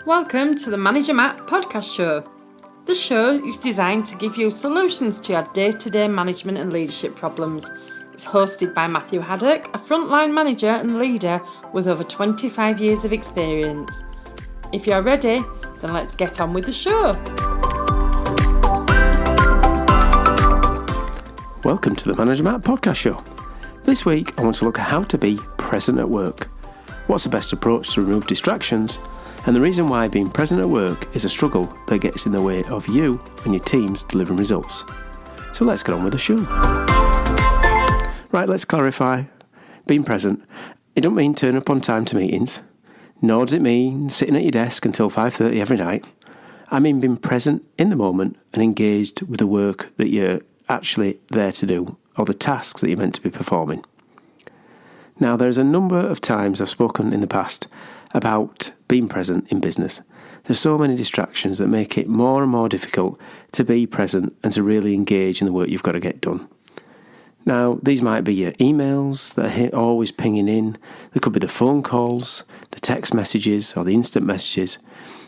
Welcome to the Manager Matt podcast show. The show is designed to give you solutions to your day-to-day management and leadership problems. It's hosted by Matthew Haddock, a frontline manager and leader with over 25 years of experience. If you're ready, then let's get on with the show. Welcome to the Manager Matt podcast show. This week I want to look at how to be present at work. What's the best approach to remove distractions? And the reason why being present at work is a struggle that gets in the way of you and your teams delivering results. So let's get on with the show. Right, let's clarify. Being present, it don't mean turn up on time to meetings, nor does it mean sitting at your desk until 5:30 every night. I mean being present in the moment and engaged with the work that you're actually there to do, or the tasks that you're meant to be performing. Now, there's a number of times I've spoken in the past about being present in business. There's so many distractions that make it more and more difficult to be present and to really engage in the work you've got to get done. Now, these might be your emails that are always pinging in. There could be the phone calls, the text messages, or the instant messages.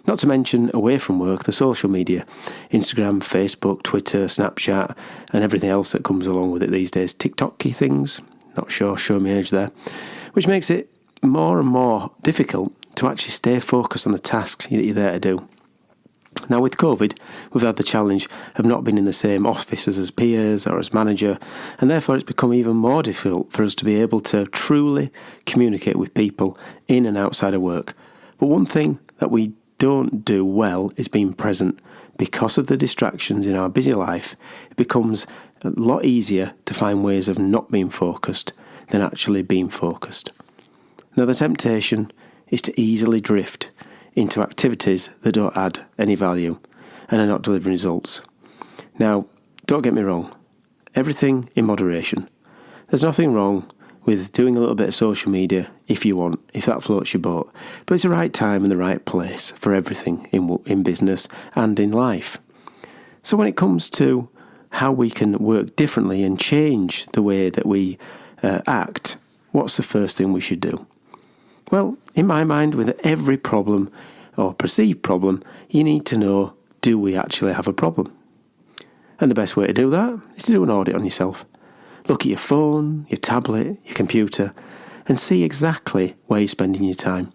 Not to mention, away from work, the social media, Instagram, Facebook, Twitter, Snapchat, and everything else that comes along with it these days. TikTok-y things, not sure, show me age there, which makes it more and more difficult to actually stay focused on the tasks that you're there to do. Now, with COVID, we've had the challenge of not being in the same office as peers or as manager, and therefore it's become even more difficult for us to be able to truly communicate with people in and outside of work. But one thing that we don't do well is being present. Because of the distractions in our busy life, it becomes a lot easier to find ways of not being focused than actually being focused. Now, the temptation is to easily drift into activities that don't add any value and are not delivering results. Now, don't get me wrong, everything in moderation. There's nothing wrong with doing a little bit of social media if you want, if that floats your boat. But it's the right time and the right place for everything in business and in life. So when it comes to how we can work differently and change the way that we act, what's the first thing we should do? Well, in my mind, with every problem or perceived problem, you need to know, do we actually have a problem? And the best way to do that is to do an audit on yourself. Look at your phone, your tablet, your computer, and see exactly where you're spending your time.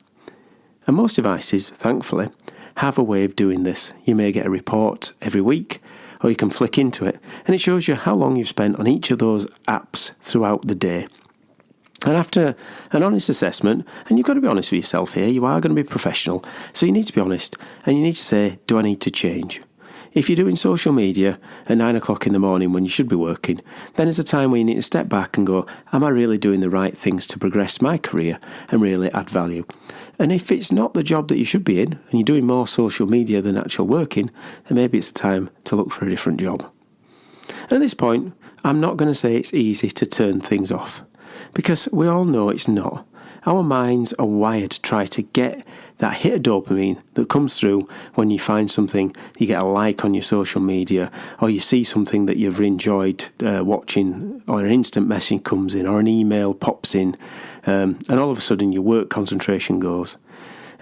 And most devices, thankfully, have a way of doing this. You may get a report every week, or you can flick into it, and it shows you how long you've spent on each of those apps throughout the day. And after an honest assessment, and you've got to be honest with yourself here, you are going to be professional, so you need to be honest, and you need to say, do I need to change? If you're doing social media at 9 o'clock in the morning when you should be working, then it's a time where you need to step back and go, am I really doing the right things to progress my career and really add value? And if it's not the job that you should be in, and you're doing more social media than actual working, then maybe it's a time to look for a different job. And at this point, I'm not going to say it's easy to turn things off, because we all know it's not. Our minds are wired to try to get that hit of dopamine that comes through when you find something, you get a like on your social media, or you see something that you've enjoyed watching, or an instant message comes in, or an email pops in, and all of a sudden your work concentration goes.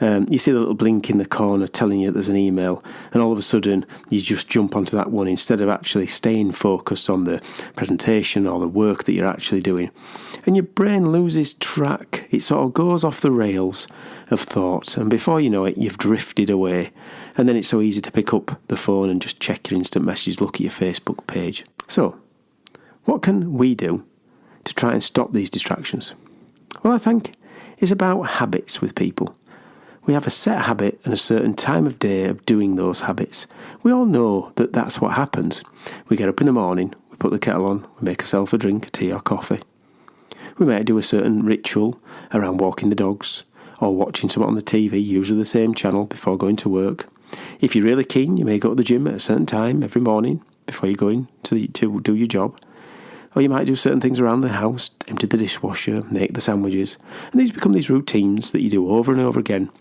You see the little blink in the corner telling you there's an email, and all of a sudden you just jump onto that one instead of actually staying focused on the presentation or the work that you're actually doing. And your brain loses track. It sort of goes off the rails of thought, and before you know it, you've drifted away. And then it's so easy to pick up the phone and just check your instant messages, look at your Facebook page. So, what can we do to try and stop these distractions? Well, I think it's about habits with people. We have a set habit and a certain time of day of doing those habits. We all know that that's what happens. We get up in the morning, we put the kettle on, we make ourselves a drink, a tea or coffee. We might do a certain ritual around walking the dogs or watching something on the TV, usually the same channel, before going to work. If you're really keen, you may go to the gym at a certain time every morning before you go in to do your job. Or you might do certain things around the house, empty the dishwasher, make the sandwiches. And these become these routines that you do over and over again.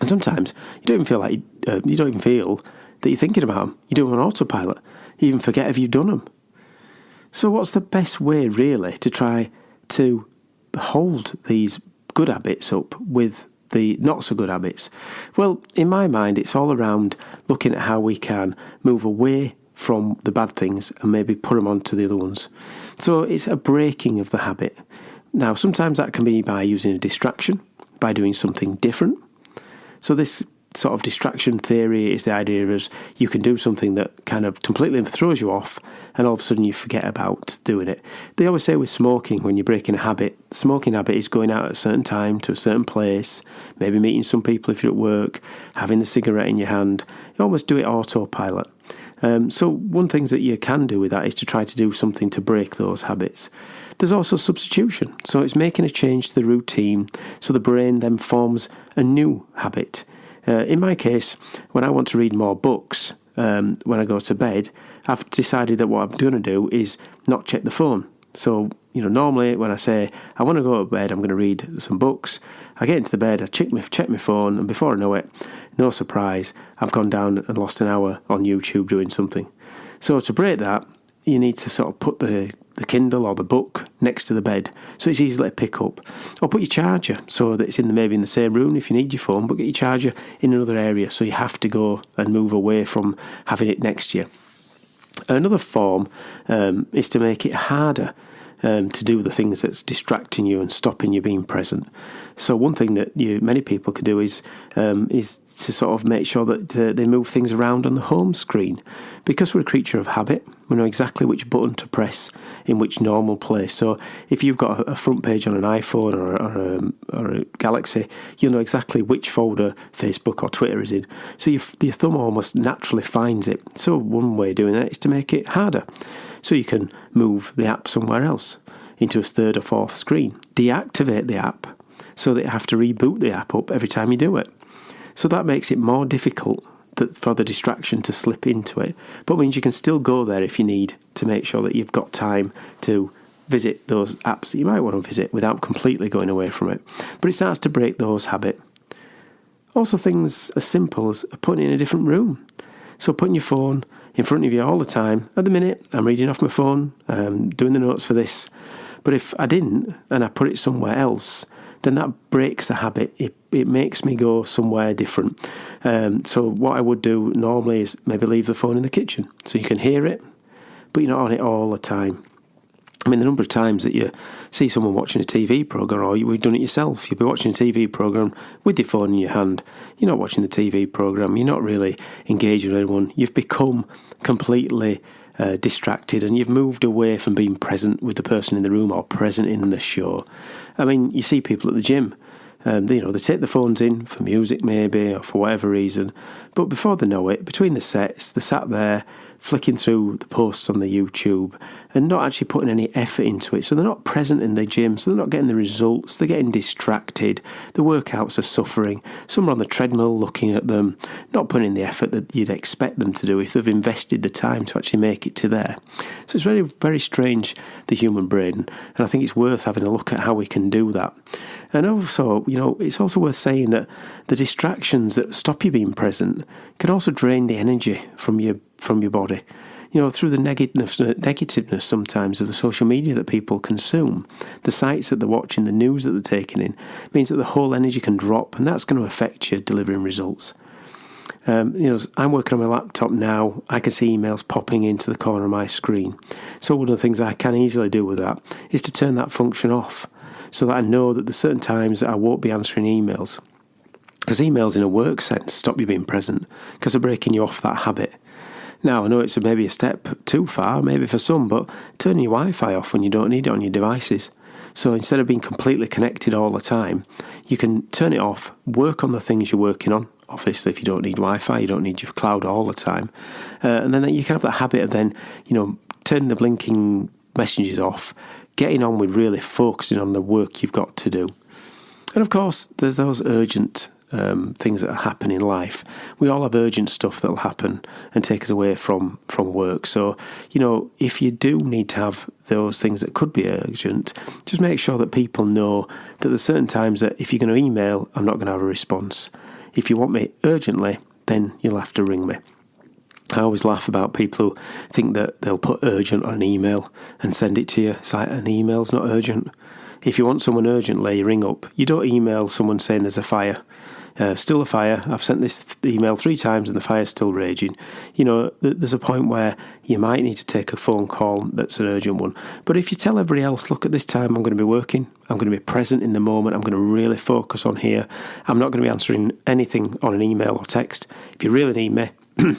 And sometimes you don't even feel that you're thinking about them. You do them on autopilot. You even forget if you've done them. So what's the best way, really, to try to hold these good habits up with the not so good habits? Well, in my mind, it's all around looking at how we can move away from the bad things and maybe put them onto the other ones. So it's a breaking of the habit. Now, sometimes that can be by using a distraction, by doing something different. So this sort of distraction theory is the idea of you can do something that kind of completely throws you off and all of a sudden you forget about doing it. They always say with smoking, when you're breaking a habit, smoking habit is going out at a certain time to a certain place, maybe meeting some people if you're at work, having the cigarette in your hand. You almost do it autopilot. So one thing that you can do with that is to try to do something to break those habits. There's also substitution. So it's making a change to the routine so the brain then forms a new habit. In my case, when I want to read more books, when I go to bed, I've decided that what I'm going to do is not check the phone. So, normally when I say I want to go to bed, I'm going to read some books, I get into the bed, I check my phone, and before I know it, no surprise, I've gone down and lost an hour on YouTube doing something. So to break that, you need to sort of put the Kindle or the book next to the bed so it's easy to pick up. Or put your charger so that it's maybe in the same room if you need your phone, but get your charger in another area so you have to go and move away from having it next to you. Another form is to make it harder to do the things that's distracting you and stopping you being present. So one thing that many people can do is to sort of make sure that they move things around on the home screen. Because we're a creature of habit, we know exactly which button to press in which normal place. So if you've got a front page on an iPhone or a Galaxy, you'll know exactly which folder Facebook or Twitter is in. So your thumb almost naturally finds it. So one way of doing that is to make it harder. So you can move the app somewhere else into a third or fourth screen. Deactivate the app so that you have to reboot the app up every time you do it. So that makes it more difficult for the distraction to slip into it, but means you can still go there if you need to make sure that you've got time to visit those apps that you might want to visit without completely going away from it. But it starts to break those habits. Also things as simple as putting it in a different room. So putting your phone in front of you all the time. At the minute, I'm reading off my phone, doing the notes for this. But if I didn't and I put it somewhere else, then that breaks the habit. It makes me go somewhere different. So what I would do normally is maybe leave the phone in the kitchen so you can hear it, but you're not on it all the time. I mean, the number of times that you see someone watching a TV programme, or you've done it yourself, you'll be watching a TV programme with your phone in your hand. You're not watching the TV programme, you're not really engaged with anyone. You've become completely distracted and you've moved away from being present with the person in the room or present in the show. I mean, you see people at the gym, they take the phones in for music maybe or for whatever reason, but before they know it, between the sets, they're sat there flicking through the posts on the YouTube and not actually putting any effort into it. So they're not present in the gym, so they're not getting the results, they're getting distracted, the workouts are suffering, some are on the treadmill looking at them, not putting in the effort that you'd expect them to do if they've invested the time to actually make it to there. So it's very, very strange, the human brain, and I think it's worth having a look at how we can do that. And also, it's also worth saying that the distractions that stop you being present can also drain the energy from your body. Through the negativeness sometimes of the social media that people consume, the sites that they're watching, the news that they're taking in, means that the whole energy can drop, and that's going to affect your delivering results. I'm working on my laptop now. I can see emails popping into the corner of my screen. So one of the things I can easily do with that is to turn that function off, so that I know that there's certain times that I won't be answering emails. Because emails in a work sense stop you being present, because they're breaking you off that habit. Now, I know it's maybe a step too far, maybe for some, but turning your Wi-Fi off when you don't need it on your devices. So instead of being completely connected all the time, you can turn it off, work on the things you're working on. Obviously, if you don't need Wi-Fi, you don't need your cloud all the time. And then you can have that habit of then, turning the blinking messages off, getting on with really focusing on the work you've got to do. And of course, there's those urgent things that happen in life. We all have urgent stuff that'll happen and take us away from work. So, if you do need to have those things that could be urgent, just make sure that people know that there's certain times that if you're going to email, I'm not going to have a response. If you want me urgently, then you'll have to ring me. I always laugh about people who think that they'll put urgent on an email and send it to you. It's like, an email's not urgent. If you want someone urgently, ring up. You don't email someone saying there's a fire. Still a fire. I've sent this email 3 times and the fire's still raging. There's a point where you might need to take a phone call that's an urgent one. But if you tell everybody else, look, at this time I'm going to be working, I'm going to be present in the moment, I'm going to really focus on here, I'm not going to be answering anything on an email or text. If you really need me, you're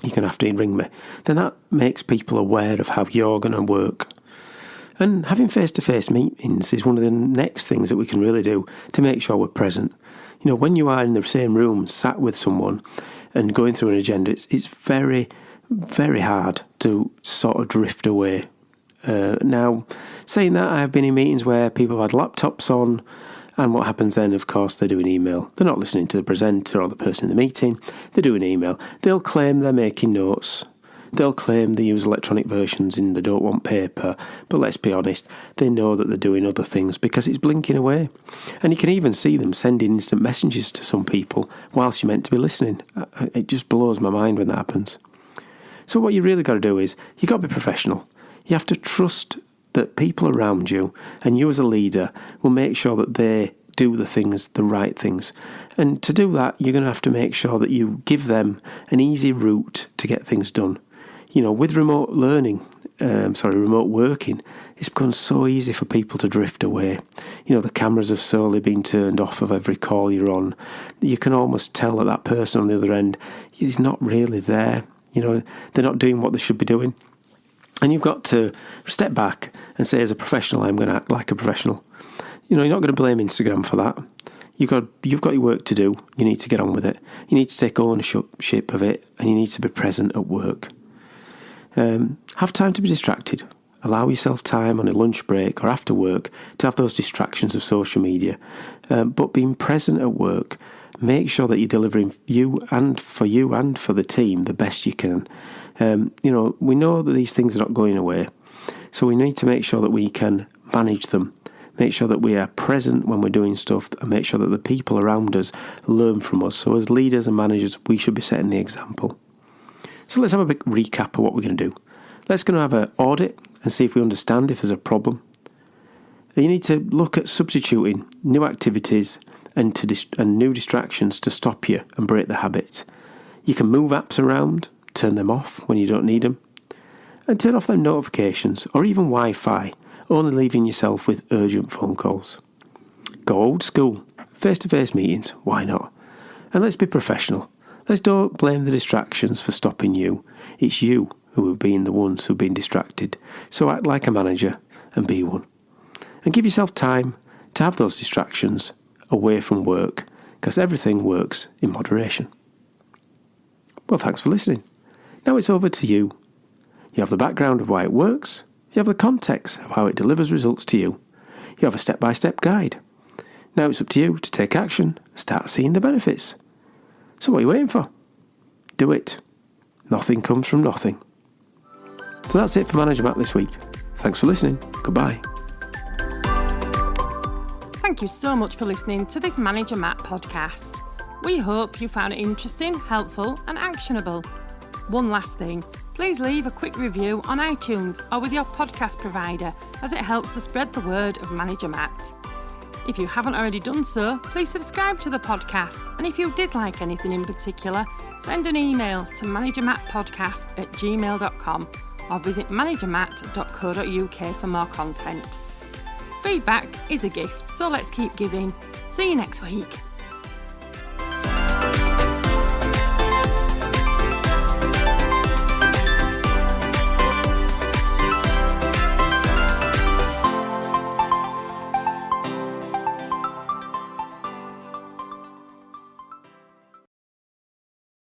going to have to ring me. Then that makes people aware of how you're going to work. And having face-to-face meetings is one of the next things that we can really do to make sure we're present. When you are in the same room, sat with someone and going through an agenda, it's very, very hard to sort of drift away. Now, saying that, I have been in meetings where people have had laptops on, and what happens then, of course, they're doing email. They're not listening to the presenter or the person in the meeting. They're doing email. They'll claim they're making notes. They'll claim they use electronic versions and they don't want paper, but let's be honest, they know that they're doing other things because it's blinking away. And you can even see them sending instant messages to some people whilst you're meant to be listening. It just blows my mind when that happens. So what you really got to do is, you've got to be professional. You have to trust that people around you and you as a leader will make sure that they do the right things. And to do that, you're going to have to make sure that you give them an easy route to get things done. With remote working, it's become so easy for people to drift away. The cameras have slowly been turned off of every call you're on. You can almost tell that person on the other end is not really there. They're not doing what they should be doing. And you've got to step back and say, as a professional, I'm going to act like a professional. You're not going to blame Instagram for that. You've got your work to do. You need to get on with it. You need to take ownership of it, and you need to be present at work. Have time to be distracted. Allow yourself time on a lunch break or after work to have those distractions of social media. But being present at work, make sure that you're delivering you and for the team the best you can. We know that these things are not going away, so we need to make sure that we can manage them. Make sure that we are present when we're doing stuff, and make sure that the people around us learn from us. So as leaders and managers, we should be setting the example. So let's have a big recap of what we're going to do. Let's go and have an audit and see if we understand if there's a problem. You need to look at substituting new activities and new distractions to stop you and break the habit. You can move apps around, turn them off when you don't need them, and turn off their notifications or even Wi-Fi, only leaving yourself with urgent phone calls. Go old school, face-to-face meetings, why not? And let's be professional. Let's don't blame the distractions for stopping you. It's you who have been the ones who've been distracted. So act like a manager and be one. And give yourself time to have those distractions away from work, because everything works in moderation. Well, thanks for listening. Now it's over to you. You have the background of why it works. You have the context of how it delivers results to you. You have a step-by-step guide. Now it's up to you to take action and start seeing the benefits. So what are you waiting for? Do it. Nothing comes from nothing. So that's it for Manager Matt this week. Thanks for listening. Goodbye. Thank you so much for listening to this Manager Matt podcast. We hope you found it interesting, helpful and actionable. One last thing, please leave a quick review on iTunes or with your podcast provider, as it helps to spread the word of Manager Matt. If you haven't already done so, please subscribe to the podcast, and if you did like anything in particular, send an email to managermattpodcast@gmail.com or visit managermatt.co.uk for more content. Feedback is a gift, so let's keep giving. See you next week.